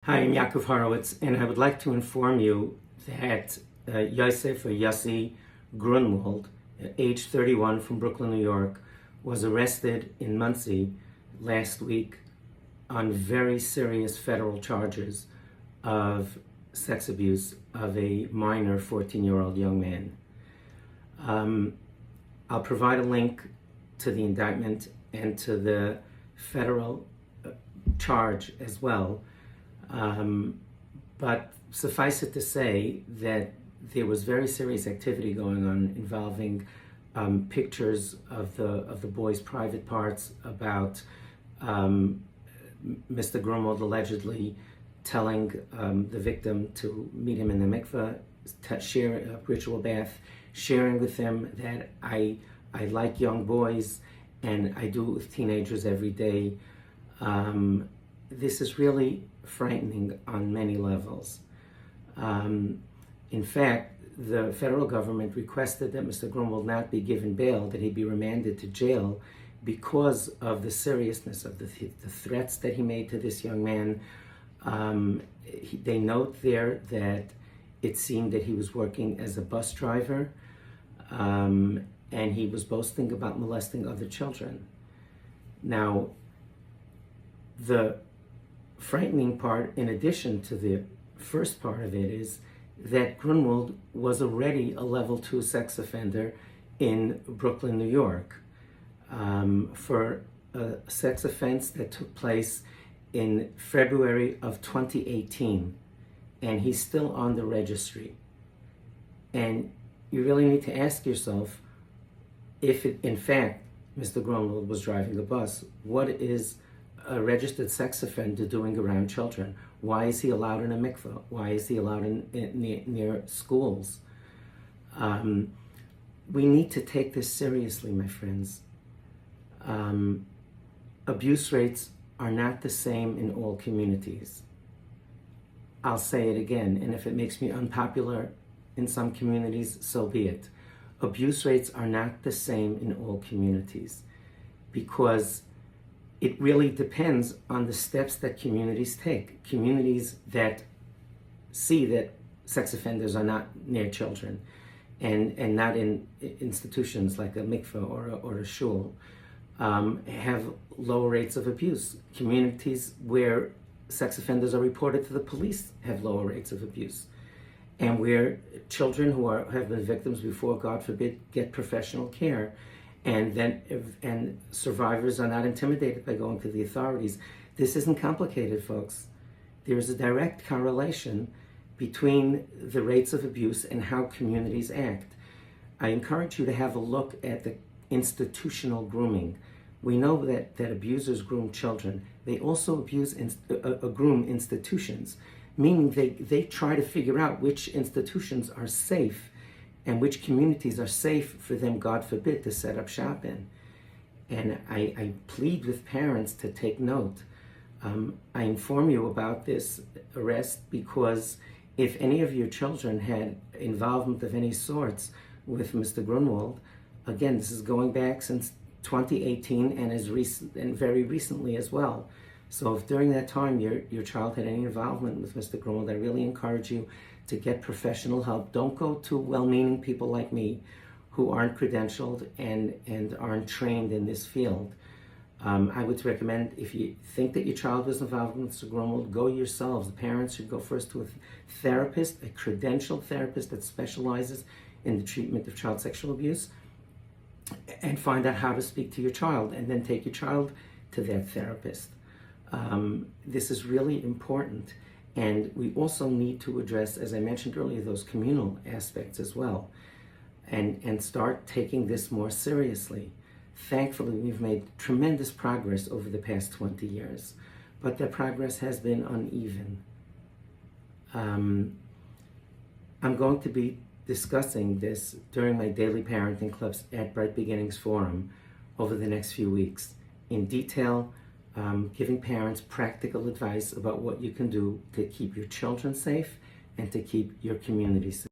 Hi, I'm Yaakov Horowitz, and I would like to inform you that Yosef or Yossi Grunwald, age 31 from Brooklyn, New York, was arrested in Monsey last week on very serious federal charges of sex abuse of a minor 14-year-old young man. I'll provide a link to the indictment and to the federal charge as well. But suffice it to say that there was very serious activity going on involving pictures of the boy's private parts, about Mr. Grunwald allegedly telling the victim to meet him in the mikveh, to share a ritual bath, sharing with them that I like young boys and I do it with teenagers every day. This is really frightening on many levels. In fact, the federal government requested that Mr. Grunwald not be given bail, that he be remanded to jail because of the seriousness of the threats that he made to this young man. They note there that it seemed that he was working as a bus driver, and he was boasting about molesting other children. Now, the frightening part, in addition to the first part of it, is that Grunwald was already a level 2 sex offender in Brooklyn, New York, for a sex offense that took place in February of 2018, and he's still on the registry. And you really need to ask yourself, if in fact Mr. Grunwald was driving a bus, what is a registered sex offender doing around children? Why is he allowed in a mikveh? Why is he allowed near schools? We need to take this seriously, my friends. Abuse rates are not the same in all communities. I'll say it again, and if it makes me unpopular in some communities, so be it. Abuse rates are not the same in all communities, because it really depends on the steps that communities take. Communities that see that sex offenders are not near children and not in institutions like a mikveh or a shul have lower rates of abuse. Communities where sex offenders are reported to the police have lower rates of abuse. And where children who have been victims before, God forbid, get professional care, and survivors are not intimidated by going to the authorities. This isn't complicated, folks. There is a direct correlation between the rates of abuse and how communities act. I encourage you to have a look at the institutional grooming. We know that abusers groom children. They also groom institutions, meaning they try to figure out which institutions are safe and which communities are safe for them, God forbid, to set up shop in. And I plead with parents to take note. I inform you about this arrest because if any of your children had involvement of any sorts with Mr. Grunwald, again, this is going back since 2018 and very recently as well. So if during that time your child had any involvement with Mr. Grunwald, I really encourage you to get professional help. Don't go to well-meaning people like me who aren't credentialed and aren't trained in this field. I would recommend, if you think that your child was involved with Mr. Grunwald, go yourselves. The parents should go first to a therapist, a credentialed therapist that specializes in the treatment of child sexual abuse, and find out how to speak to your child, and then take your child to that therapist. This is really important, and we also need to address, as I mentioned earlier, those communal aspects as well, and start taking this more seriously. Thankfully, we've made tremendous progress over the past 20 years, but that progress has been uneven. I'm going to be discussing this during my daily parenting clubs at Bright Beginnings Forum over the next few weeks in detail, giving parents practical advice about what you can do to keep your children safe and to keep your community safe.